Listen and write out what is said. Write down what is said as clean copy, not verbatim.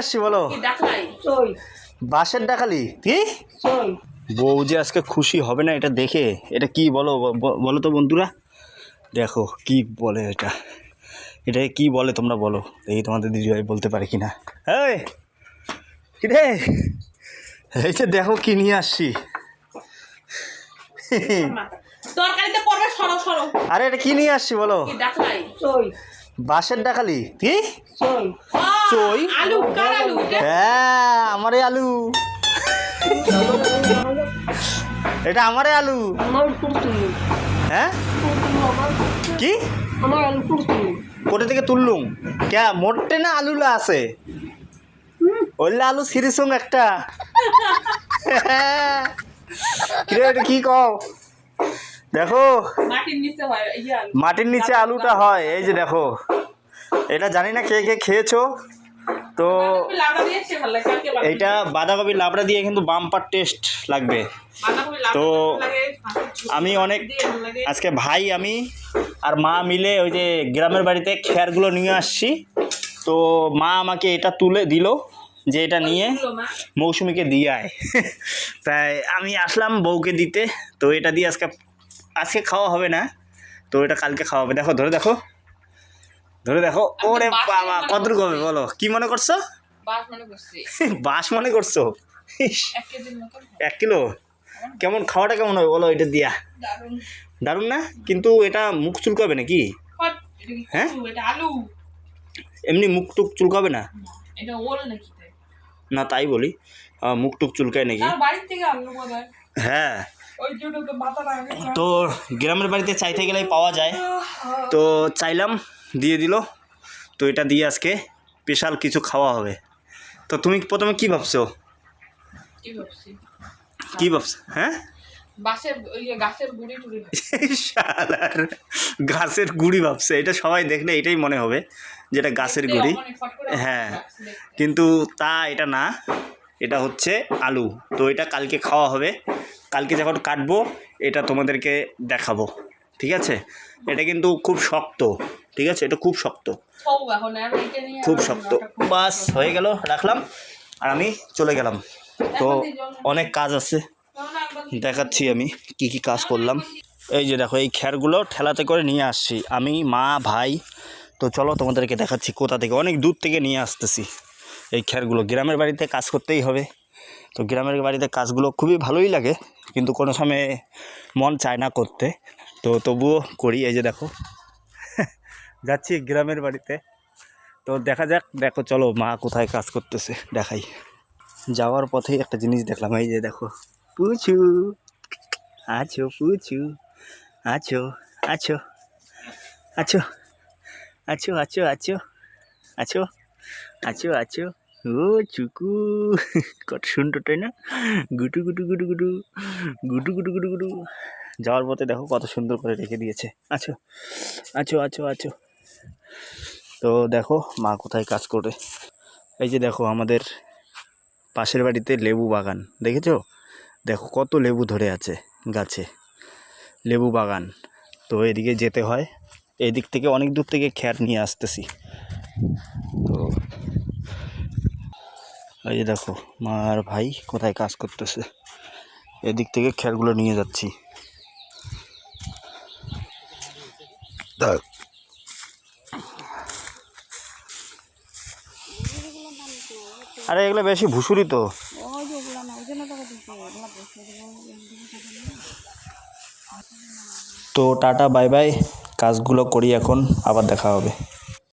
আসছি বলো বাঁশের ডাকালি কি বউ যে আজকে খুশি হবে না এটা দেখে। এটা কি বলো বলো তো বন্ধুরা, দেখো কি বলে এটা, এটাকে কি বলে তোমরা বলো দেখি, তোমাদের দিদিভাই বলতে পারে কিনা। এই রে এই যে দেখো কি নিয়ে আসছি। আরে এটা কি নিয়ে আসছি বলো? বাঁশের ডাকালি কি চই? হ্যাঁ আমারে আলু, এটা আমারে আলু। হ্যাঁ কি কোথা থেকে তুললুম কে মোটে না আলুলা আছে ওইলা আলু সিরিসুং একটা। এটা কি কও দেখো মাটির নিচে আলুটা হয়। এই যে দেখো এটা জানি না কে কে খেয়েছো, তো এইটা বাঁধাকপি লাবড়া দিয়ে কিন্তু বাম্পার টেস্ট লাগবে। তো আমি অনেক আজকে ভাই আমি আর মা মিলে ওই যে গ্রামের বাড়িতে খেয়ারগুলো নিয়ে আসছি, তো মা আমাকে এটা তুলে দিল যে এটা নিয়ে মৌসুমীকে দিয়ে আয়। তাই আমি আসলাম বউকে দিতে। তো এটা দিয়ে আজকে খাওয়া হবে না, তো এটা কালকে খাওয়া হবে। দেখো ধরে দেখো ধরে দেখো। ওরে বাবা কতটুকু হবে বলো, কি মনে করছো? বাস মনে করছো? 1 কিলো কেমন খাওয়াটা কেমন হবে বলো এটা দিয়া? দারুণ না? কিন্তু এটা মুখ চুলকাবে নাকি? হ্যাঁ এমনি মুখ টুক চুলকাবে না? না তাই বলি মুখ টুক চুলকায় নাকি? হ্যাঁ তো গ্রামের বাড়িতে চাইতে গেলেই পাওয়া যায়, তো চাইলাম দিয়ে দিল। তো এটা দিয়ে আজকে স্পেশাল কিছু খাওয়া হবে। তো তুমি প্রথমে কি ভাবছো? কি ভাবছো? হ্যাঁ গাছের গুড়ি ভাবছে। এটা সবাই দেখলে এটাই মনে হবে যেটা গাছের গুড়ি। হ্যাঁ কিন্তু এটা না, এটা হচ্ছে আলু। তো এটা কালকে খাওয়া হবে, কালকে যখন কাটবো এটা তোমাদেরকে দেখাবো, ঠিক আছে? এটা কিন্তু খুব শক্ত, ঠিক আছে? এটা খুব শক্ত, খুব শক্ত। বাস হয়ে গেল, রাখলাম আর আমি চলে গেলাম। তো অনেক কাজ আছে, দেখাচ্ছি আমি কি কি কাজ করলাম। এই যে দেখো এই খেরগুলো ঠেলাতে করে নিয়ে আসছি আমি, মা, ভাই। তো চলো তোমাদেরকে দেখাচ্ছি কোথা থেকে, অনেক দূর থেকে নিয়ে আসতেছি এই খেরগুলো। গ্রামের বাড়িতে কাজ করতেই হবে, তো গ্রামের বাড়িতে কাজগুলো খুবই ভালোই লাগে, কিন্তু কোনো সময় মন চায় না করতে, তো তবুও করি। এই যে দেখো যাচ্ছি গ্রামের বাড়িতে, তো দেখা যাক। দেখো চলো মা কোথায় কাজ করতেছে দেখাই। যাওয়ার পথেই একটা জিনিস দেখলাম, এই যে দেখো পুচু আছো, পুচু আছো আছো আছো আছো আছো আছো আছো আছো আছো ও চুকু কত সুন্দর তাই না? গুটু গুটু গুটু গুটু গুটু গুটু গুটু গুটু। যাওয়ার পথে দেখো কত সুন্দর করে রেখে দিয়েছে। আছো আছো আছো আছো। তো দেখো মা কোথায় কাজ করে। এই যে দেখো আমাদের পাশের বাড়িতে লেবু বাগান, দেখেছো? দেখো কত লেবু ধরে আছে গাছে, লেবু বাগান। তো এদিকে যেতে হয়, এদিক থেকে অনেক দূর থেকে খের নিয়ে আসতেছি। তো এই যে দেখো মা আর ভাই কোথায় কাজ করতেছে, এদিক থেকে খেরগুলো নিয়ে যাচ্ছি। আরে এগুলো বেশি ভুসুরি তো। তো টাটা বাই বাই, কাজগুলো করি এখন, আবার দেখা হবে।